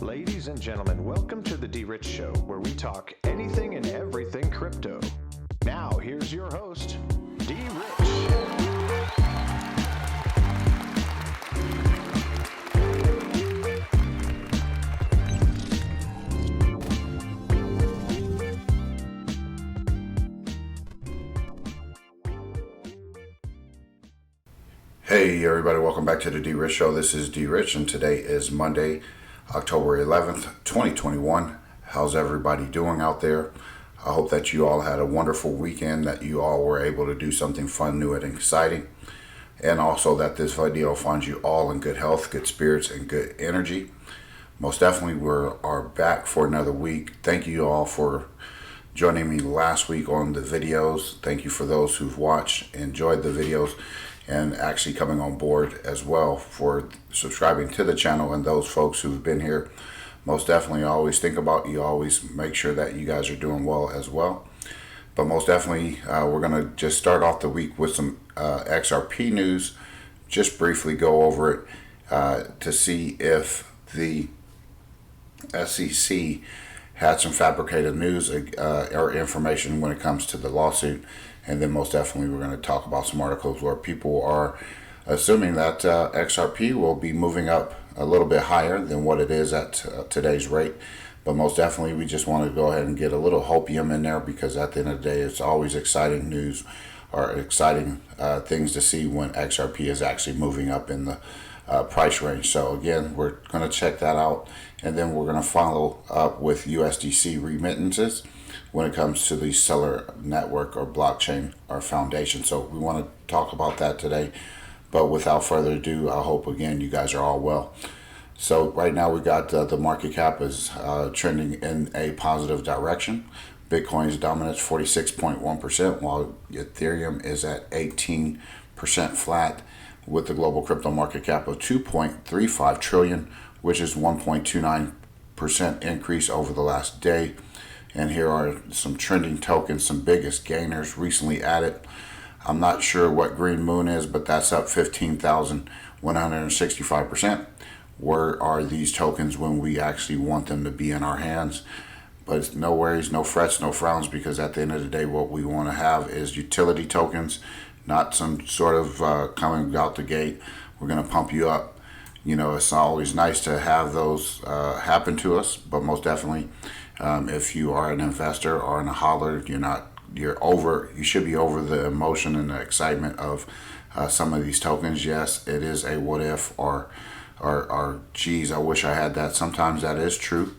Ladies and gentlemen, welcome to the DRich Show, where we talk anything and everything crypto. Now, here's your host, DRich. Hey everybody, welcome back to the DRich Show. This is DRich and today is Monday, October 11th, 2021. How's everybody doing out there? I hope that you all had a wonderful weekend, that you all were able to do something fun, new, and exciting. And also that this video finds you all in good health, good spirits, and good energy. Most definitely we are back for another week. Thank you all for joining me last week on the videos. Thank you for those who've watched, enjoyed the videos, and actually coming on board as well for subscribing to the channel, and those folks who've been here. Most definitely always think about you, always make sure that you guys are doing well as well. But most definitely we're going to just start off the week with some XRP news, just briefly go over it to see if the SEC had some fabricated news or information when it comes to the lawsuit. And then most definitely we're going to talk about some articles where people are assuming that XRP will be moving up a little bit higher than what it is at today's rate. But most definitely we just want to go ahead and get a little hopium in there, because at the end of the day it's always exciting news or exciting things to see when XRP is actually moving up in the price range. So again, we're going to check that out, and then we're going to follow up with USDC remittances when it comes to the Stellar network or blockchain or foundation. So we want to talk about that today. But without further ado, I hope again you guys are all well. So right now we got the market cap is trending in a positive direction. Bitcoin's dominance 46.1%, while Ethereum is at 18% flat, with the global crypto market cap of 2.35 trillion, which is 1.29% increase over the last day. And here are some trending tokens, some biggest gainers recently added. I'm not sure what Green Moon is, but that's up 15,165%. Where are these tokens when we actually want them to be in our hands? But it's no worries, no frets, no frowns, because at the end of the day, what we want to have is utility tokens, not some sort of coming out the gate. We're going to pump you up. You know, it's always nice to have those happen to us, but most definitely, if you are an investor or in a hodler, you should be over the emotion and the excitement of some of these tokens. Yes, it is a what if or geez, I wish I had that. Sometimes that is true,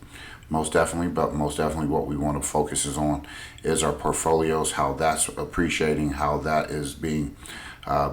most definitely, but most definitely what we want to focus on is our portfolios, how that's appreciating, how that is being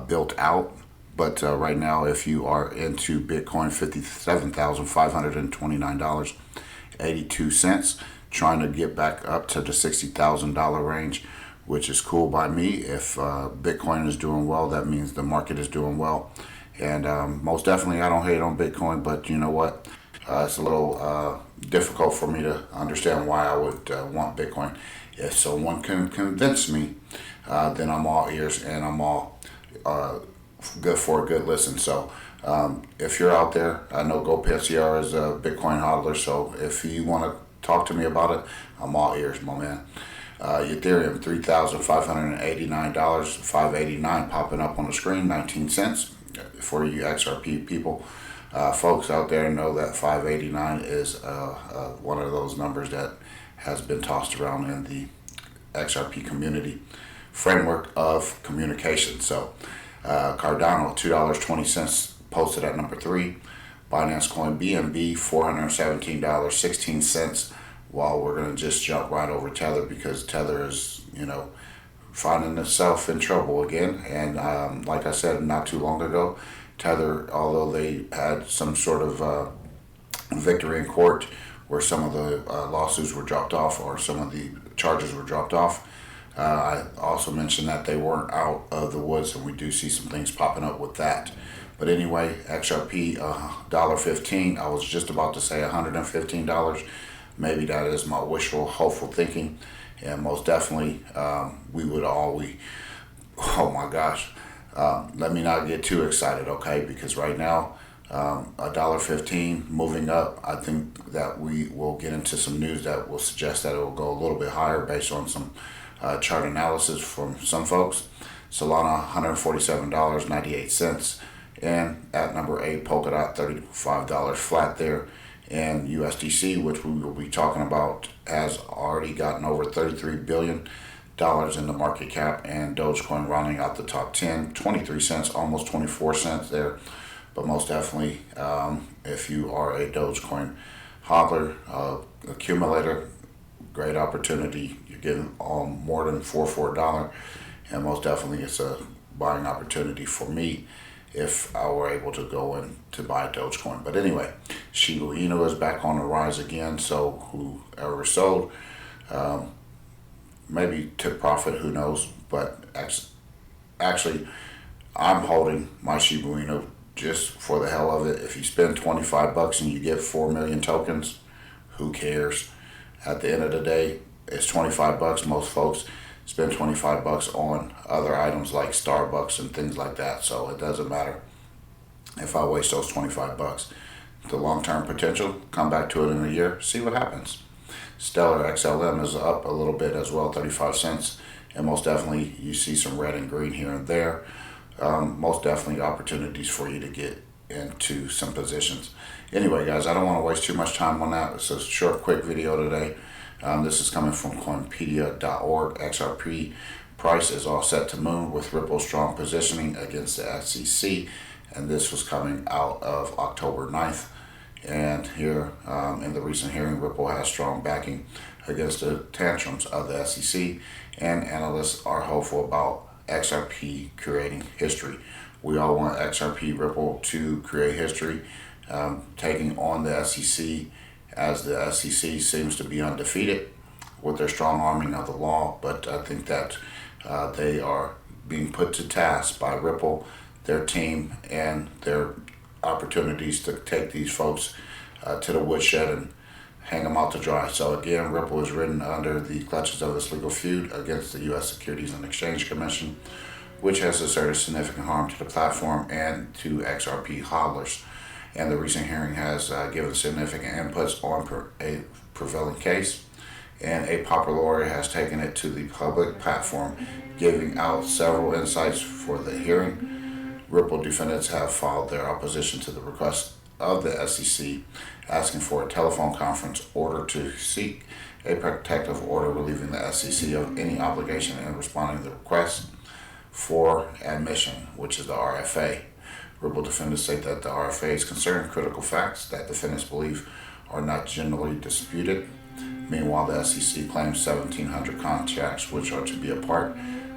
built out. But right now, if you are into Bitcoin, $57,529.82, trying to get back up to the $60,000 range, which is cool by me. If Bitcoin is doing well, that means the market is doing well. And most definitely, I don't hate on Bitcoin, but you know what? It's a little difficult for me to understand why I would want Bitcoin. If someone can convince me, then I'm all ears and I'm all good for a good listen. So if you're out there, I know GoPSCR is a Bitcoin hodler, so if you want to talk to me about it, I'm all ears, my man. Ethereum, $3,589, $5.89 popping up on the screen, 19 cents for you XRP people. Folks out there know that 589 is one of those numbers that has been tossed around in the XRP community framework of communication. So Cardano, $2.20, posted at number 3. Binance Coin BNB, $417.16. While we're going to just jump right over Tether, because Tether is, finding itself in trouble again. And like I said not too long ago, Tether, although they had some sort of victory in court where some of the lawsuits were dropped off or some of the charges were dropped off, I also mentioned that they weren't out of the woods, and we do see some things popping up with that. But anyway, XRP, $1.15. I was just about to say $115. Maybe that is my wishful, hopeful thinking. And most definitely, oh my gosh, let me not get too excited, okay? Because right now, $1.15 moving up. I think that we will get into some news that will suggest that it will go a little bit higher based on some chart analysis from some folks. Solana $147.98, and at number 8 Polkadot $35 flat there. And USDC, which we will be talking about, has already gotten over $33 billion in the market cap, and Dogecoin rounding out the top 10, 23 cents, almost 24 cents there. But most definitely, if you are a Dogecoin hodler, accumulator, great opportunity. You're getting more than $4 and most definitely it's a buying opportunity for me if I were able to go in to buy Dogecoin. But anyway, Shiba Inu is back on the rise again, so whoever sold, maybe took profit, who knows. But actually, I'm holding my Shiba Inu just for the hell of it. If you spend $25 and you get 4 million tokens, who cares? At the end of the day, it's $25. Most folks spend $25 on other items like Starbucks and things like that, so it doesn't matter if I waste those $25. The long-term potential, come back to it in a year, see what happens. Stellar XLM is up a little bit as well, 35 cents, and most definitely you see some red and green here and there. Most definitely opportunities for you to get into some positions. Anyway, guys, I don't want to waste too much time on that. It's a short, quick video today. This is coming from Coinpedia.org. XRP price is all set to move with Ripple's strong positioning against the SEC, and this was coming out of October 9th. And here in the recent hearing, Ripple has strong backing against the tantrums of the SEC, and analysts are hopeful about XRP creating history. We all want XRP Ripple to create history, taking on the SEC, as the SEC seems to be undefeated with their strong arming of the law. But I think that they are being put to task by Ripple, their team, and their opportunities to take these folks to the woodshed and hang them out to dry. So again, Ripple is ridden under the clutches of this legal feud against the U.S. Securities and Exchange Commission, which has asserted significant harm to the platform and to XRP hodlers. And the recent hearing has given significant inputs on a prevailing case, and a popular lawyer has taken it to the public platform, giving out several insights for the hearing. Ripple defendants have filed their opposition to the request of the SEC, asking for a telephone conference order to seek a protective order relieving the SEC of any obligation in responding to the request for admission, which is the RFA. Ripple defendants state that the RFAs concern critical facts that defendants believe are not generally disputed. Meanwhile, the SEC claims 1,700 contracts which are to be a part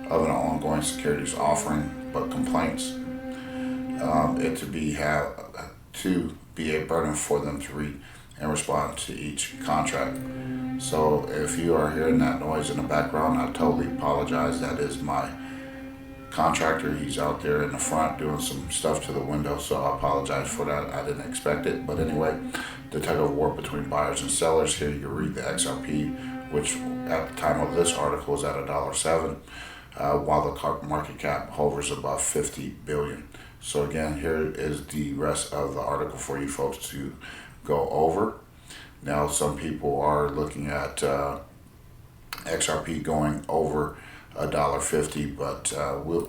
of an ongoing securities offering, but complaints it to be a burden for them to read and respond to each contract. So if you are hearing that noise in the background, I totally apologize. That is my contractor. He's out there in the front doing some stuff to the window, so I apologize for that. I didn't expect it. But anyway, the tug of war between buyers and sellers. Here you read the XRP, which at the time of this article is at $1.07, while the market cap hovers above 50 billion. So again, here is the rest of the article for you folks to go over. Now, some people are looking at XRP going over $1.50, but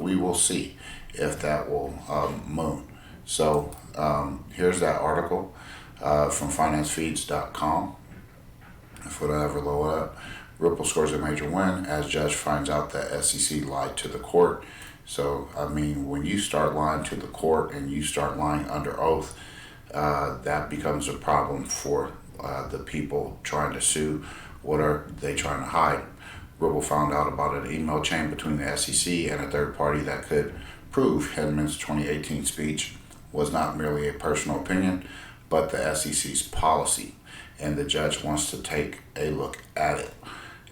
we will see if that will move. So here's that article from financefeeds.com. If it'll ever load up. Ripple scores a major win as judge finds out that SEC lied to the court. So, I mean, when you start lying to the court and you start lying under oath, that becomes a problem for the people trying to sue. What are they trying to hide? Ripple found out about an email chain between the SEC and a third party that could prove Hedman's 2018 speech was not merely a personal opinion, but the SEC's policy, and the judge wants to take a look at it.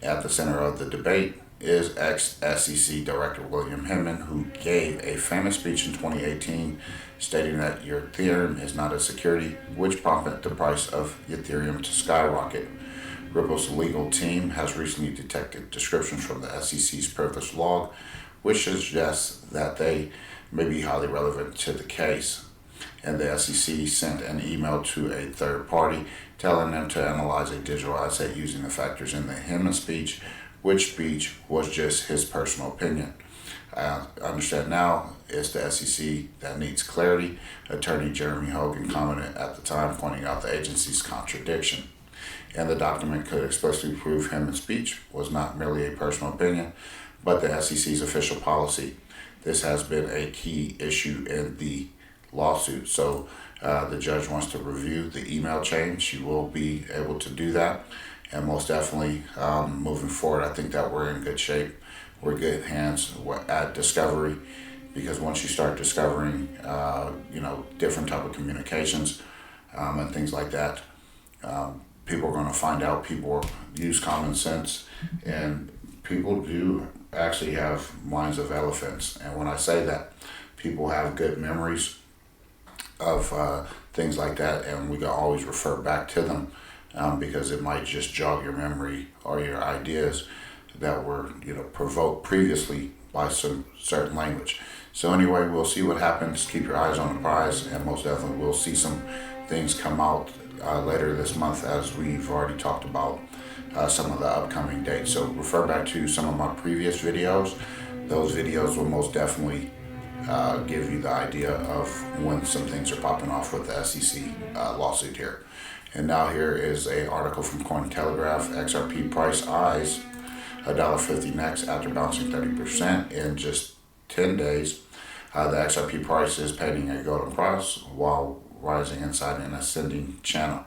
At the center of the debate is ex-SEC Director William Hedman, who gave a famous speech in 2018 stating that Ethereum is not a security, which prompted the price of Ethereum to skyrocket. Ripple's legal team has recently detected descriptions from the SEC's privileged log, which suggests that they may be highly relevant to the case. and the SEC sent an email to a third party telling them to analyze a digital asset using the factors in the him speech, which speech was just his personal opinion. I understand now it's the SEC that needs clarity. Attorney Jeremy Hogan commented at the time, pointing out the agency's contradiction. And the document could explicitly prove him speech was not merely a personal opinion, but the SEC's official policy. This has been a key issue in the lawsuit. So the judge wants to review the email chain. She will be able to do that. And most definitely, moving forward, I think that we're in good shape. We're in good hands at discovery, because once you start discovering, different type of communications and things like that, people are going to find out. People use common sense, and people do actually have minds of elephants. And when I say that, people have good memories of things like that, and we can always refer back to them because it might just jog your memory or your ideas that were provoked previously by some certain language. So anyway, we'll see what happens. Keep your eyes on the prize, and most definitely we'll see some things come out later this month, as we've already talked about some of the upcoming dates. So refer back to some of my previous videos. Those videos will most definitely give you the idea of when some things are popping off with the SEC lawsuit here. And now here is an article from Cointelegraph. XRP price eyes $1.50 next after bouncing 30% in just 10 days. The XRP price is painting a golden cross while rising inside an ascending channel.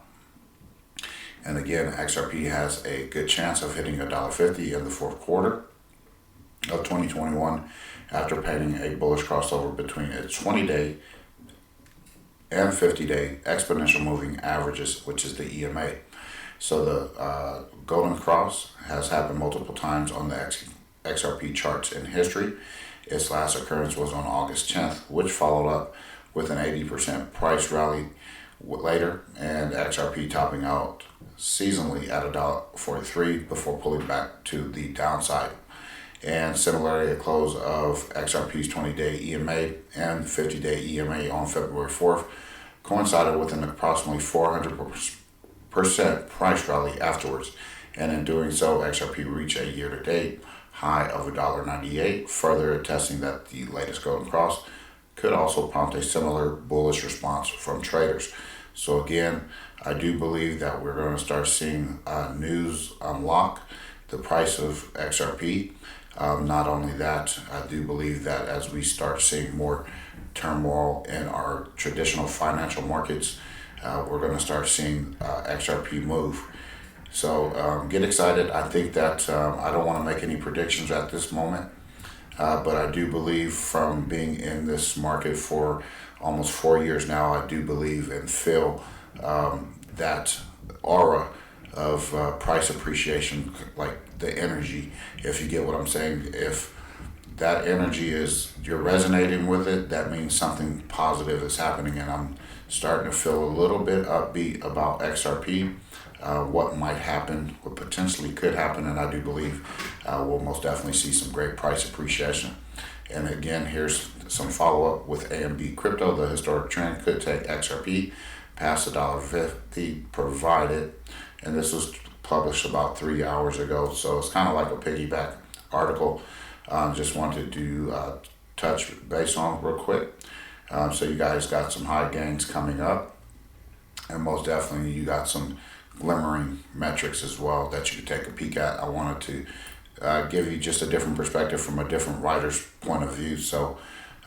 And again, XRP has a good chance of hitting $1.50 in the fourth quarter of 2021 after painting a bullish crossover between its 20-day and 50-day exponential moving averages, which is the EMA. So the golden cross has happened multiple times on the XRP charts in history. Its last occurrence was on August 10th, which followed up with an 80% price rally later, and XRP topping out seasonally at $1.43 before pulling back to the downside. And similarly, the close of XRP's 20-day EMA and 50-day EMA on February 4th coincided with an approximately 400% price rally afterwards, and in doing so, XRP reached a year-to-date high of $1.98, further attesting that the latest golden cross could also prompt a similar bullish response from traders. So again, I do believe that we're going to start seeing news unlock the price of XRP. Not only that, I do believe that as we start seeing more turmoil in our traditional financial markets, we're going to start seeing XRP move. So get excited. I think that I don't want to make any predictions at this moment, but I do believe, from being in this market for almost 4 years now, I do believe and feel that aura of price appreciation, like the energy, if you get what I'm saying. If that energy is, you're resonating with it, that means something positive is happening, and I'm starting to feel a little bit upbeat about XRP, what might happen, what potentially could happen, and I do believe we'll most definitely see some great price appreciation. And again, here's some follow-up with AMB Crypto. The historic trend could take XRP past $1.50 provided, and this was published about 3 hours ago, so it's kind of like a piggyback article. Just wanted to touch base on real quick. So you guys got some high gains coming up, and most definitely you got some glimmering metrics as well that you can take a peek at. I wanted to give you just a different perspective from a different writer's point of view. So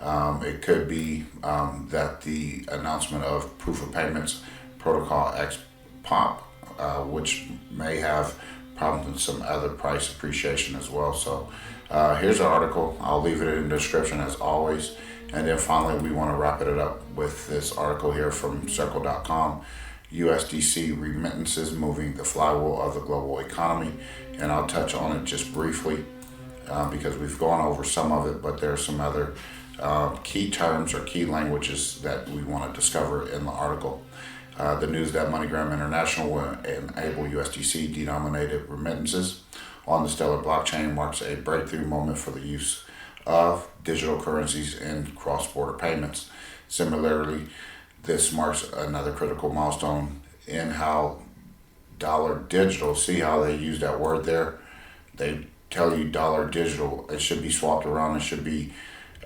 it could be that the announcement of proof of payments protocol XPOP, which may have problems with some other price appreciation as well. So here's an article. I'll leave it in the description as always. And then finally, we want to wrap it up with this article here from circle.com. USDC remittances moving the flywheel of the global economy. And I'll touch on it just briefly because we've gone over some of it, but there are some other key terms or key languages that we want to discover in the article. The news that MoneyGram International will enable USDC denominated remittances on the Stellar blockchain marks a breakthrough moment for the use of digital currencies in cross-border payments. Similarly, this marks another critical milestone in how dollar digital, see how they use that word there? They tell you dollar digital, it should be swapped around, it should be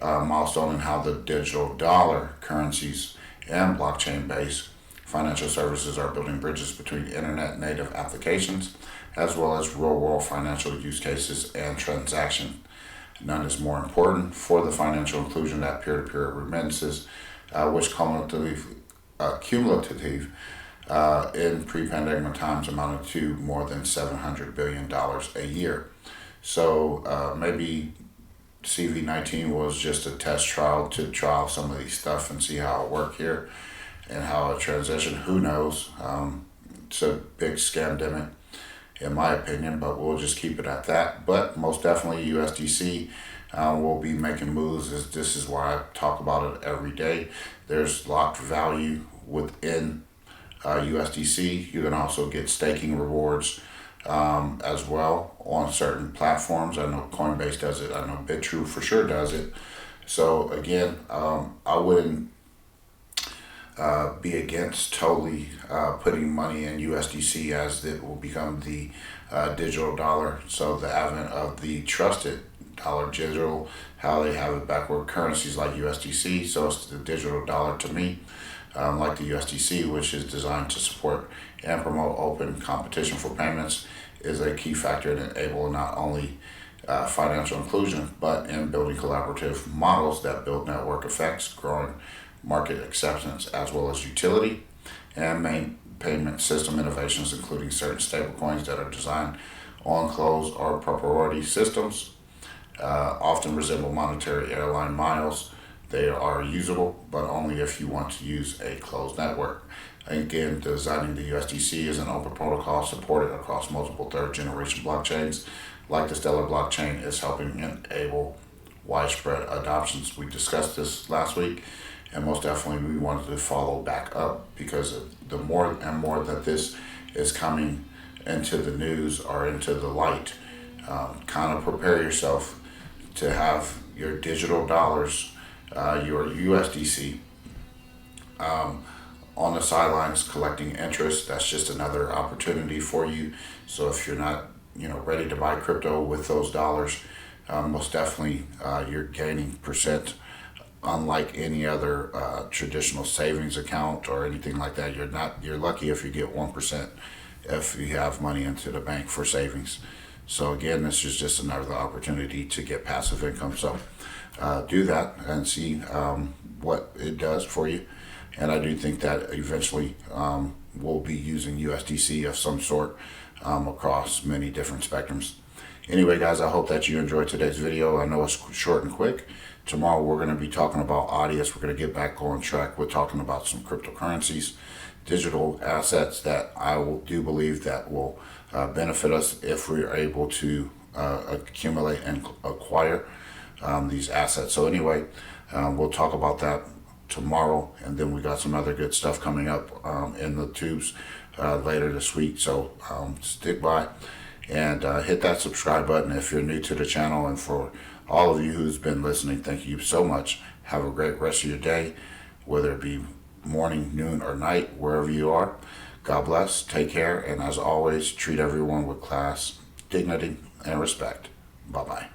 a milestone in how the digital dollar currencies and blockchain based financial services are building bridges between internet native applications as well as real world financial use cases and transactions. None is more important for the financial inclusion that peer-to-peer remittances, which cumulative in pre-pandemic times amounted to more than $700 billion a year. So maybe CV19 was just a test trial to trial some of these stuff and see how it worked here and how it transitioned. Who knows? It's a big scamdemic in my opinion, but we'll just keep it at that. But most definitely USDC will be making moves. This is why I talk about it every day. There's locked value within USDC. You can also get staking rewards as well on certain platforms. I know Coinbase does it. I know BitTrue for sure does it. So again, I wouldn't be against totally putting money in USDC as it will become the digital dollar. So the advent of the trusted dollar digital, how they have it backward currencies like USDC. So it's the digital dollar to me, like the USDC, which is designed to support and promote open competition for payments, is a key factor in enabling not only financial inclusion, but in building collaborative models that build network effects, growing market acceptance, as well as utility and main payment system innovations, including certain stablecoins that are designed on closed or priority systems, often resemble monetary airline miles. They are usable, but only if you want to use a closed network. Again, designing the USDC is an open protocol supported across multiple third-generation blockchains. Like the Stellar blockchain, is helping enable widespread adoptions. We discussed this last week, and most definitely we wanted to follow back up because the more and more that this is coming into the news or into the light, kind of prepare yourself to have your digital dollars, your USDC, on the sidelines collecting interest. That's just another opportunity for you. So if you're not ready to buy crypto with those dollars, most definitely you're gaining percent. Unlike any other traditional savings account or anything like that, you're lucky if you get 1% if you have money into the bank for savings. So again, this is just another opportunity to get passive income. So do that and see what it does for you. And I do think that eventually we'll be using USDC of some sort across many different spectrums. Anyway, guys, I hope that you enjoyed today's video. I know it's short and quick. Tomorrow we're going to be talking about Audius. We're going to get back on track. We're talking about some cryptocurrencies, digital assets that do believe that will benefit us if we are able to accumulate and acquire these assets. So anyway, we'll talk about that tomorrow, and then we got some other good stuff coming up in the tubes later this week. So stick by and hit that subscribe button if you're new to the channel. And for all of you who's been listening, thank you so much. Have a great rest of your day, whether it be morning, noon, or night, wherever you are. God bless, take care, and as always, treat everyone with class, dignity, and respect. Bye-bye.